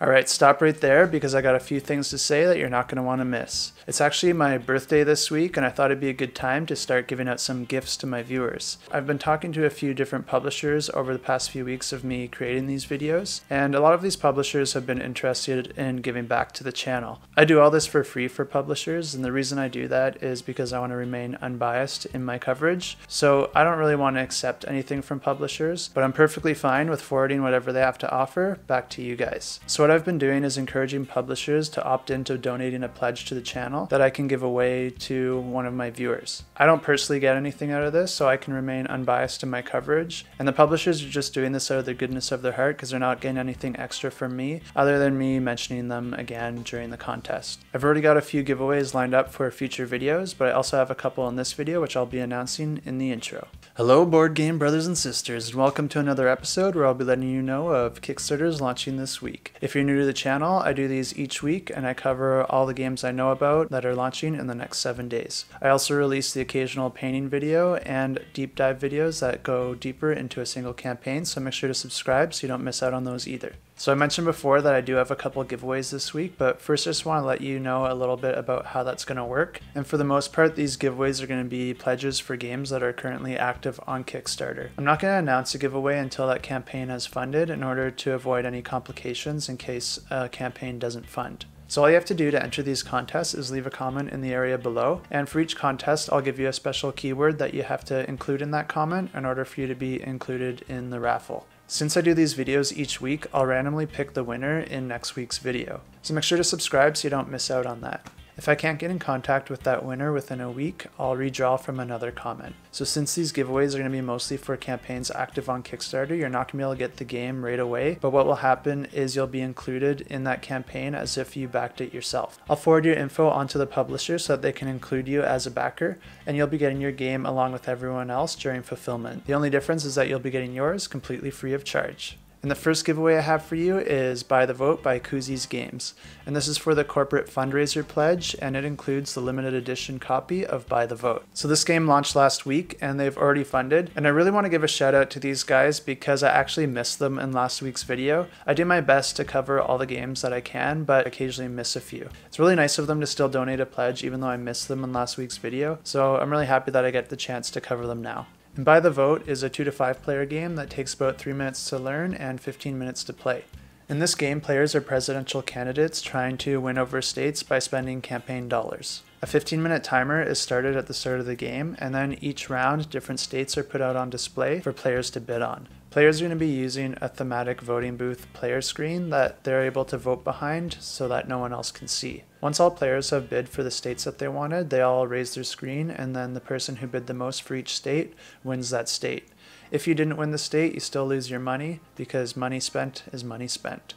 Alright, stop right there because I got a few things to say that you're not going to want to miss. It's actually my birthday this week and I thought it'd be a good time to start giving out some gifts to my viewers. I've been talking to a few different publishers over the past few weeks of me creating these videos, and a lot of these publishers have been interested in giving back to the channel. I do all this for free for publishers, and the reason I do that is because I want to remain unbiased in my coverage. So I don't really want to accept anything from publishers, but I'm perfectly fine with forwarding whatever they have to offer back to you guys. So what I've been doing is encouraging publishers to opt into donating a pledge to the channel that I can give away to one of my viewers. I don't personally get anything out of this, so I can remain unbiased in my coverage, and the publishers are just doing this out of the goodness of their heart because they're not getting anything extra from me other than me mentioning them again during the contest. I've already got a few giveaways lined up for future videos, but I also have a couple in this video which I'll be announcing in the intro. Hello board game brothers and sisters, and welcome to another episode where I'll be letting you know of Kickstarters launching this week. If you're new to the channel, I do these each week and I cover all the games I know about that are launching in the next 7 days. I also release the occasional painting video and deep dive videos that go deeper into a single campaign, so make sure to subscribe so you don't miss out on those either. So I mentioned before that I do have a couple giveaways this week, but first I just want to let you know a little bit about how that's going to work. And for the most part, these giveaways are going to be pledges for games that are currently active on Kickstarter. I'm not going to announce a giveaway until that campaign has funded in order to avoid any complications in case a campaign doesn't fund. So all you have to do to enter these contests is leave a comment in the area below, and for each contest I'll give you a special keyword that you have to include in that comment in order for you to be included in the raffle. Since I do these videos each week, I'll randomly pick the winner in next week's video. So make sure to subscribe so you don't miss out on that. If I can't get in contact with that winner within a week, I'll redraw from another comment. So since these giveaways are going to be mostly for campaigns active on Kickstarter, you're not going to be able to get the game right away, but what will happen is you'll be included in that campaign as if you backed it yourself. I'll forward your info onto the publisher so that they can include you as a backer, and you'll be getting your game along with everyone else during fulfillment. The only difference is that you'll be getting yours completely free of charge. And the first giveaway I have for you is Buy the Vote by 𝗚𝗺𝗲 Games. And this is for the corporate fundraiser pledge, and it includes the limited edition copy of Buy the Vote. So this game launched last week and they've already funded, and I really want to give a shout out to these guys because I actually missed them in last week's video. I do my best to cover all the games that I can, but occasionally miss a few. It's really nice of them to still donate a pledge even though I missed them in last week's video, so I'm really happy that I get the chance to cover them now. And Buy the Vote is a 2 to 5 player game that takes about 3 minutes to learn and 15 minutes to play. In this game, players are presidential candidates trying to win over states by spending campaign dollars. A 15-minute timer is started at the start of the game, and then each round, different states are put out on display for players to bid on. Players are going to be using a thematic voting booth player screen that they're able to vote behind so that no one else can see. Once all players have bid for the states that they wanted, they all raise their screen, and then the person who bid the most for each state wins that state. If you didn't win the state, you still lose your money because money spent is money spent.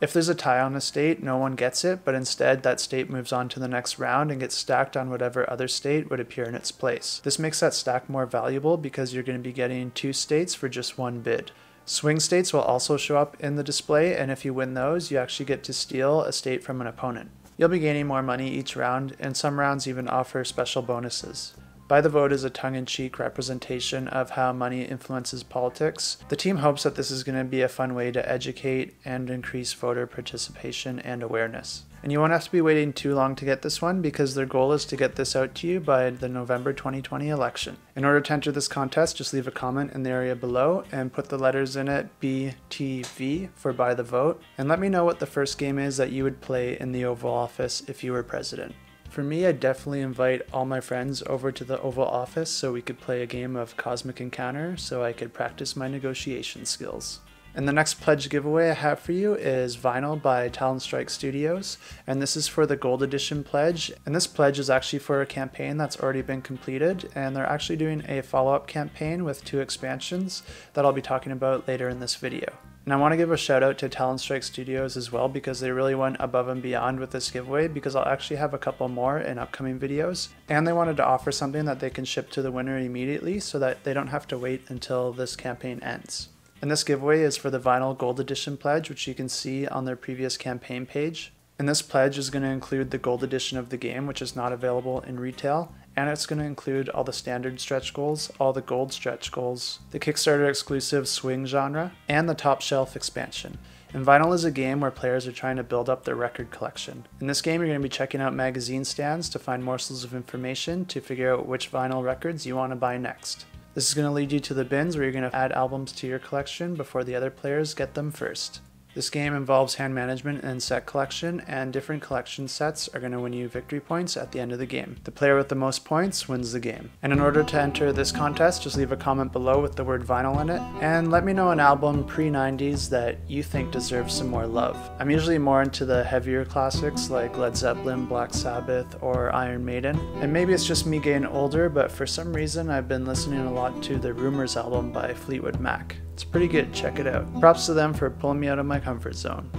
If there's a tie on a state, no one gets it, but instead that state moves on to the next round and gets stacked on whatever other state would appear in its place. This makes that stack more valuable because you're going to be getting 2 states for just 1 bid. Swing states will also show up in the display, and if you win those, you actually get to steal a state from an opponent. You'll be gaining more money each round, and some rounds even offer special bonuses. Buy the Vote is a tongue-in-cheek representation of how money influences politics. The team hopes that this is going to be a fun way to educate and increase voter participation and awareness. And you won't have to be waiting too long to get this one because their goal is to get this out to you by the November 2020 election. In order to enter this contest, just leave a comment in the area below and put the letters in it BTV for Buy the Vote, and let me know what the first game is that you would play in the Oval Office if you were president. For me, I'd definitely invite all my friends over to the Oval Office so we could play a game of Cosmic Encounter so I could practice my negotiation skills. And the next pledge giveaway I have for you is Vinyl by Talon Strike Studios, and this is for the Gold Edition pledge, and this pledge is actually for a campaign that's already been completed, and they're actually doing a follow-up campaign with 2 expansions that I'll be talking about later in this video. And I want to give a shout out to Talon Strike Studios as well because they really went above and beyond with this giveaway because I'll actually have a couple more in upcoming videos. And they wanted to offer something that they can ship to the winner immediately so that they don't have to wait until this campaign ends. And this giveaway is for the Vinyl Gold Edition pledge, which you can see on their previous campaign page. And this pledge is going to include the Gold Edition of the game, which is not available in retail, and it's going to include all the standard stretch goals, all the gold stretch goals, the Kickstarter exclusive swing genre, and the top shelf expansion. And vinyl is a game where players are trying to build up their record collection. In this game, you're going to be checking out magazine stands to find morsels of information to figure out which vinyl records you want to buy next. This is going to lead you to the bins where you're going to add albums to your collection before the other players get them first. This game involves hand management and set collection, and different collection sets are going to win you victory points at the end of the game. The player with the most points wins the game. And in order to enter this contest, just leave a comment below with the word vinyl in it, and let me know an album pre-90s that you think deserves some more love. I'm usually more into the heavier classics like Led Zeppelin, Black Sabbath, or Iron Maiden. And maybe it's just me getting older, but for some reason I've been listening a lot to the Rumours album by Fleetwood Mac. It's pretty good, check it out. Props to them for pulling me out of my comfort zone.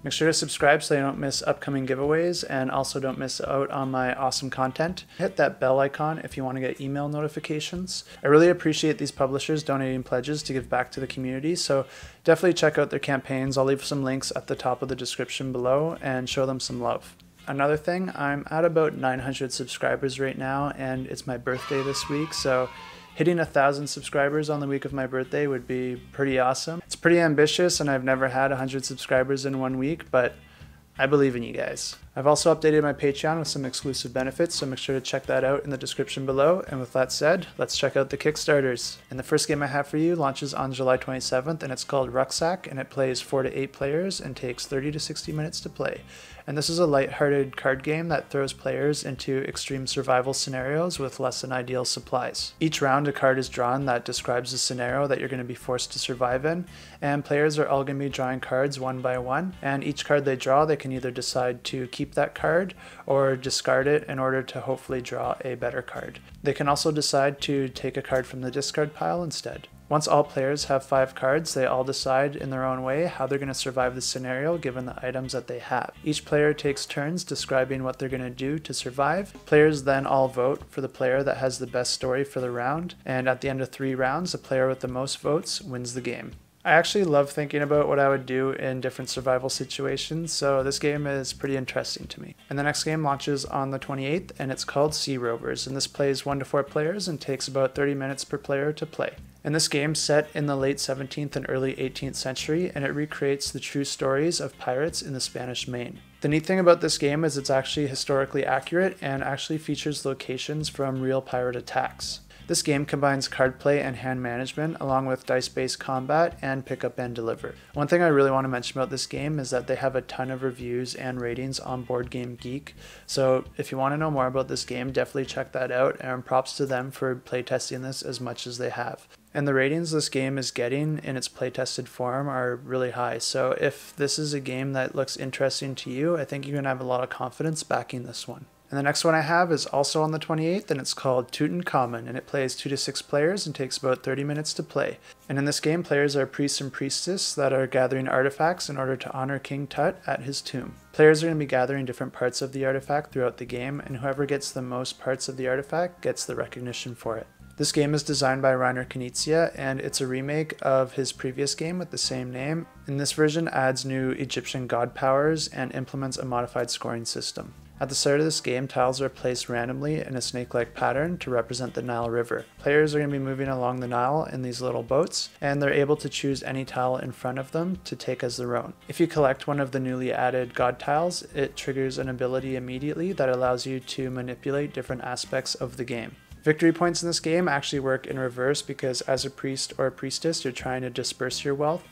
Make sure to subscribe so you don't miss upcoming giveaways and also don't miss out on my awesome content. Hit that bell icon if you want to get email notifications. I really appreciate these publishers donating pledges to give back to the community, so definitely check out their campaigns. I'll leave some links at the top of the description below and show them some love. Another thing, I'm at about 900 subscribers right now, and it's my birthday this week, so hitting 1,000 subscribers on the week of my birthday would be pretty awesome. It's pretty ambitious, and I've never had 100 subscribers in 1 week, but I believe in you guys. I've also updated my Patreon with some exclusive benefits, so make sure to check that out in the description below. And with that said, let's check out the Kickstarters. And the first game I have for you launches on July 27th, and it's called Rucksack, and it plays 4 to 8 players and takes 30 to 60 minutes to play. And this is a lighthearted card game that throws players into extreme survival scenarios with less than ideal supplies. Each round a card is drawn that describes the scenario that you're going to be forced to survive in, and players are all going to be drawing cards one by one, and each card they draw they can either decide to keep that card or discard it in order to hopefully draw a better card. They can also decide to take a card from the discard pile instead. Once all players have 5 cards, they all decide in their own way how they're going to survive the scenario given the items that they have. Each player takes turns describing what they're going to do to survive. Players then all vote for the player that has the best story for the round, and at the end of 3 rounds, the player with the most votes wins the game. I actually love thinking about what I would do in different survival situations, so this game is pretty interesting to me. And the next game launches on the 28th, and it's called SeaRovers, and this plays 1 to 4 players and takes about 30 minutes per player to play. And this game's set in the late 17th and early 18th century, and it recreates the true stories of pirates in the Spanish Main. The neat thing about this game is it's actually historically accurate and actually features locations from real pirate attacks. This game combines card play and hand management along with dice-based combat and pick up and deliver. One thing I really want to mention about this game is that they have a ton of reviews and ratings on BoardGameGeek, so if you want to know more about this game, definitely check that out, and props to them for playtesting this as much as they have. And the ratings this game is getting in its playtested form are really high, so if this is a game that looks interesting to you, I think you're going to have a lot of confidence backing this one. And the next one I have is also on the 28th, and it's called Tutankhamun, and it plays 2 to 6 players and takes about 30 minutes to play. And in this game, players are priests and priestesses that are gathering artifacts in order to honor King Tut at his tomb. Players are going to be gathering different parts of the artifact throughout the game, and whoever gets the most parts of the artifact gets the recognition for it. This game is designed by Reiner Knizia, and it's a remake of his previous game with the same name. And this version adds new Egyptian god powers and implements a modified scoring system. At the start of this game, tiles are placed randomly in a snake-like pattern to represent the Nile River. Players are going to be moving along the Nile in these little boats, and they're able to choose any tile in front of them to take as their own. If you collect one of the newly added god tiles, it triggers an ability immediately that allows you to manipulate different aspects of the game. Victory points in this game actually work in reverse because as a priest or a priestess, you're trying to disperse your wealth.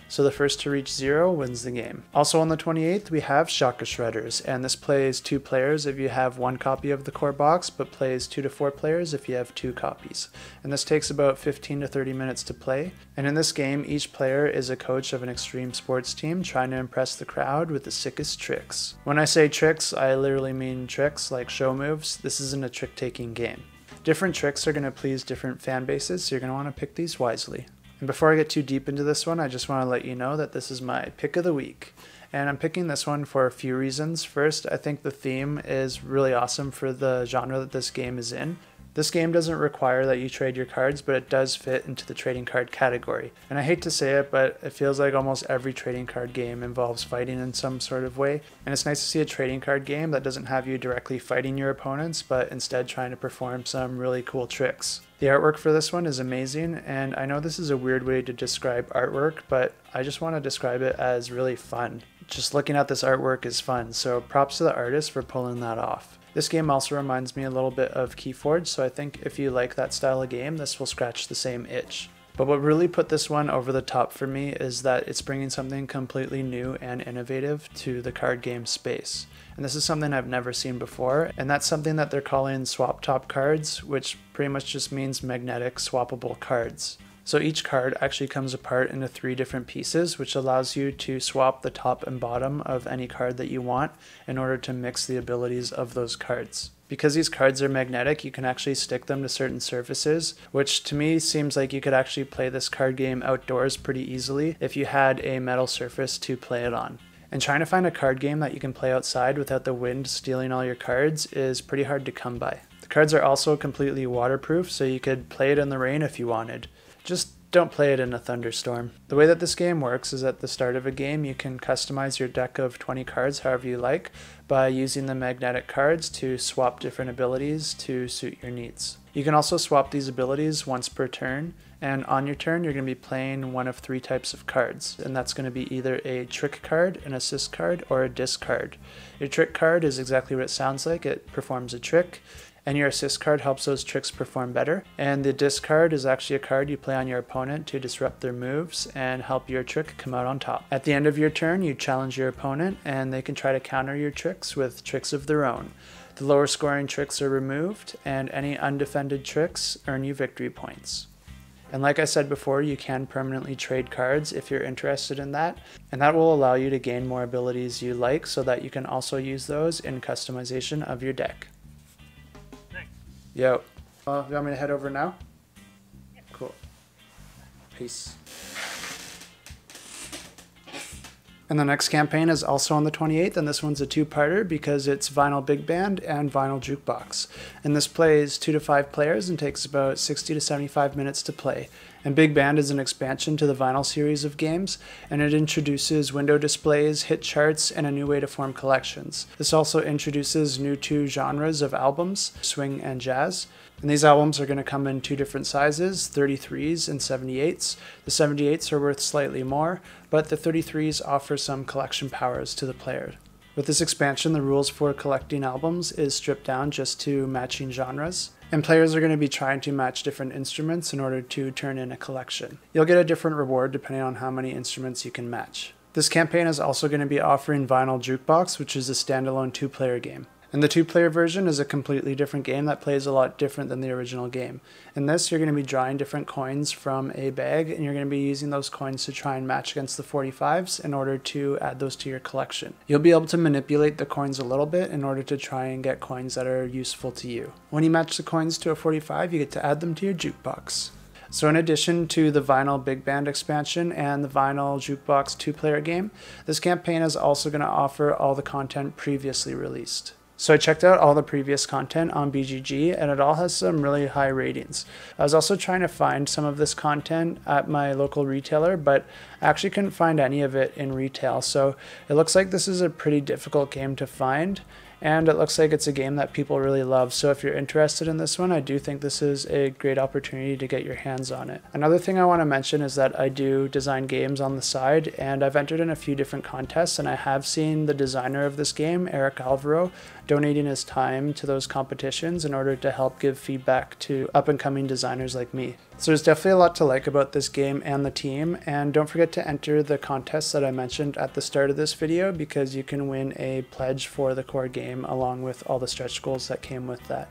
So the first to reach 0 wins the game. Also on the 28th, we have Shaka Shredders, and this plays 2 players if you have 1 copy of the core box, but plays 2 to 4 players if you have 2 copies. And this takes about 15 to 30 minutes to play. And in this game, each player is a coach of an extreme sports team trying to impress the crowd with the sickest tricks. When I say tricks, I literally mean tricks like show moves. This isn't a trick-taking game. Different tricks are going to please different fan bases, so you're going to want to pick these wisely. And before I get too deep into this one, I just want to let you know that this is my pick of the week. And I'm picking this one for a few reasons. First, I think the theme is really awesome for the genre that this game is in. This game doesn't require that you trade your cards, but it does fit into the trading card category. And I hate to say it, but it feels like almost every trading card game involves fighting in some sort of way. And it's nice to see a trading card game that doesn't have you directly fighting your opponents, but instead trying to perform some really cool tricks. The artwork for this one is amazing, and I know this is a weird way to describe artwork, but I just want to describe it as really fun. Just looking at this artwork is fun, so props to the artist for pulling that off. This game also reminds me a little bit of Keyforge, so I think if you like that style of game, this will scratch the same itch. But what really put this one over the top for me is that it's bringing something completely new and innovative to the card game space. And this is something I've never seen before, and that's something that they're calling swap top cards, which pretty much just means magnetic swappable cards. So each card actually comes apart into 3 different pieces, which allows you to swap the top and bottom of any card that you want in order to mix the abilities of those cards. Because these cards are magnetic, you can actually stick them to certain surfaces, which to me seems like you could actually play this card game outdoors pretty easily if you had a metal surface to play it on. And trying to find a card game that you can play outside without the wind stealing all your cards is pretty hard to come by. The cards are also completely waterproof, so you could play it in the rain if you wanted. Just don't play it in a thunderstorm. The way that this game works is at the start of a game you can customize your deck of 20 cards however you like by using the magnetic cards to swap different abilities to suit your needs. You can also swap these abilities once per turn, and on your turn you're going to be playing one of 3 types of cards, and that's going to be either a trick card, an assist card, or a disc card. Your trick card is exactly what it sounds like, it performs a trick. And your assist card helps those tricks perform better. And the disc card is actually a card you play on your opponent to disrupt their moves and help your trick come out on top. At the end of your turn, you challenge your opponent and they can try to counter your tricks with tricks of their own. The lower scoring tricks are removed and any undefended tricks earn you victory points. And like I said before, you can permanently trade cards if you're interested in that, and that will allow you to gain more abilities you like so that you can also use those in customization of your deck. Yo. You want me to head over now? Yeah. Cool. Peace. And the next campaign is also on the 28th, and this one's a 2-parter because it's Vinyl Big Band and Vinyl Jukebox. And this plays 2 to 5 players and takes about 60 to 75 minutes to play. And Big Band is an expansion to the Vinyl series of games, and it introduces window displays, hit charts, and a new way to form collections. This also introduces new 2 genres of albums, swing and jazz. And these albums are going to come in 2 different sizes, 33s and 78s. The 78s are worth slightly more, but the 33s offer some collection powers to the player. With this expansion, the rules for collecting albums is stripped down just to matching genres, and players are going to be trying to match different instruments in order to turn in a collection. You'll get a different reward depending on how many instruments you can match. This campaign is also going to be offering Vinyl Jukebox, which is a standalone 2-player game. And the 2-player version is a completely different game that plays a lot different than the original game. In this, you're going to be drawing different coins from a bag, and you're going to be using those coins to try and match against the 45s in order to add those to your collection. You'll be able to manipulate the coins a little bit in order to try and get coins that are useful to you. When you match the coins to a 45, you get to add them to your jukebox. So in addition to the Vinyl Big Band expansion and the Vinyl Jukebox 2-player game, this campaign is also going to offer all the content previously released. So I checked out all the previous content on BGG and it all has some really high ratings. I was also trying to find some of this content at my local retailer, but I actually couldn't find any of it in retail. So it looks like this is a pretty difficult game to find, and it looks like it's a game that people really love. So if you're interested in this one, I do think this is a great opportunity to get your hands on it. Another thing I want to mention is that I do design games on the side, and I've entered in a few different contests, and I have seen the designer of this game, 𝗚𝗚𝗟𝗶 donating his time to those competitions in order to help give feedback to up-and-coming designers like me. So there's definitely a lot to like about this game and the team, and don't forget to enter the contests that I mentioned at the start of this video because you can win a pledge for the core game along with all the stretch goals that came with that.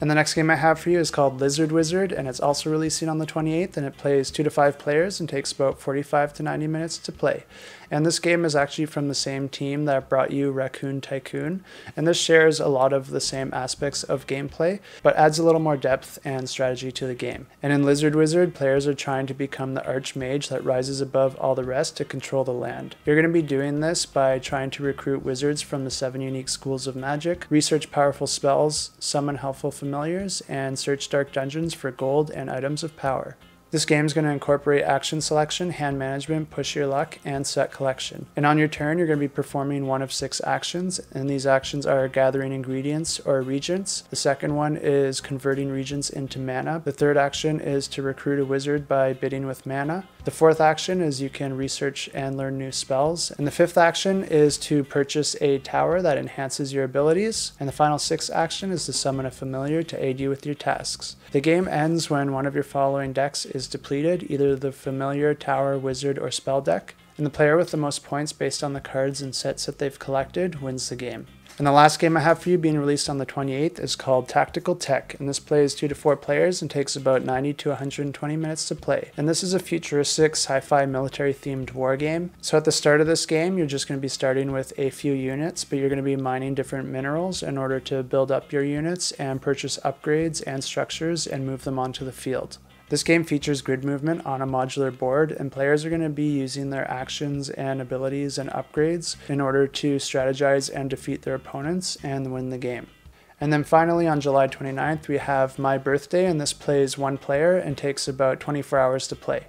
And the next game I have for you is called Lizard Wizard, and it's also releasing on the 28th, and it plays 2 to 5 players and takes about 45 to 90 minutes to play. And this game is actually from the same team that brought you Raccoon Tycoon, and this shares a lot of the same aspects of gameplay, but adds a little more depth and strategy to the game. And in Lizard Wizard, players are trying to become the archmage that rises above all the rest to control the land. You're going to be doing this by trying to recruit wizards from the 7 unique schools of magic, research powerful spells, summon helpful familiars, and search dark dungeons for gold and items of power. This game is going to incorporate action selection, hand management, push your luck, and set collection. And on your turn, you're going to be performing one of 6 actions, and these actions are gathering ingredients or regents. The second one is converting regents into mana. The third action is to recruit a wizard by bidding with mana. The fourth action is you can research and learn new spells. And the fifth action is to purchase a tower that enhances your abilities. And the final 6th action is to summon a familiar to aid you with your tasks. The game ends when one of your following decks is depleted, either the familiar, tower, wizard, or spell deck. And the player with the most points based on the cards and sets that they've collected wins the game. And the last game I have for you, being released on the 28th, is called Tactical Tech, and this plays 2 to 4 players and takes about 90 to 120 minutes to play. And this is a futuristic sci-fi military themed war game. So at the start of this game, you're just going to be starting with a few units, but you're going to be mining different minerals in order to build up your units and purchase upgrades and structures and move them onto the field. This game features grid movement on a modular board, and players are going to be using their actions and abilities and upgrades in order to strategize and defeat their opponents and win the game. And then finally on July 29th we have My Birthday, and this plays 1 player and takes about 24 hours to play.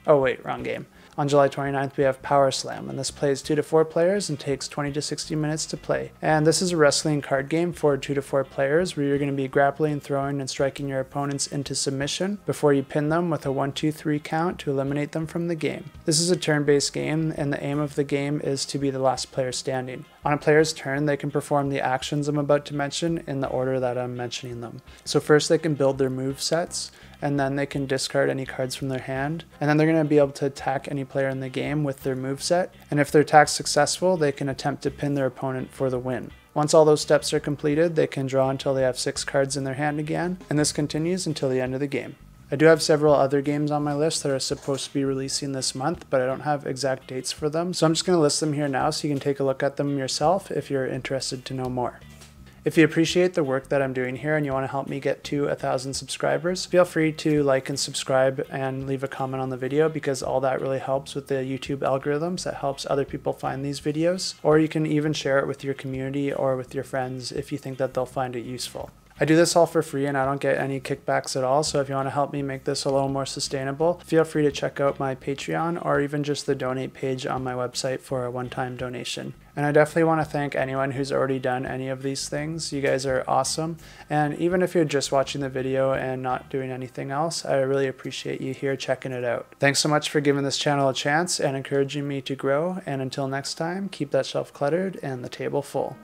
Oh wait, wrong game. On July 29th we have Power Slam, and this plays 2 to 4 players and takes 20 to 60 minutes to play. And this is a wrestling card game for 2 to 4 players where you're going to be grappling, throwing, and striking your opponents into submission before you pin them with a 1-2-3 count to eliminate them from the game. This is a turn-based game, and the aim of the game is to be the last player standing. On a player's turn, they can perform the actions I'm about to mention in the order that I'm mentioning them. So first they can build their move sets, and then they can discard any cards from their hand, and then they're going to be able to attack any player in the game with their moveset, and if their attack's successful, they can attempt to pin their opponent for the win. Once all those steps are completed, they can draw until they have 6 cards in their hand again, and this continues until the end of the game. I do have several other games on my list that are supposed to be releasing this month, but I don't have exact dates for them, so I'm just going to list them here now so you can take a look at them yourself if you're interested to know more. If you appreciate the work that I'm doing here and you want to help me get to 1,000 subscribers, feel free to like and subscribe and leave a comment on the video, because all that really helps with the YouTube algorithms. That helps other people find these videos, or you can even share it with your community or with your friends if you think that they'll find it useful. I do this all for free and I don't get any kickbacks at all, so if you want to help me make this a little more sustainable, feel free to check out my Patreon or even just the donate page on my website for a one-time donation. And I definitely want to thank anyone who's already done any of these things. You guys are awesome, and even if you're just watching the video and not doing anything else, I really appreciate you here checking it out. Thanks so much for giving this channel a chance and encouraging me to grow, and until next time, keep that shelf cluttered and the table full.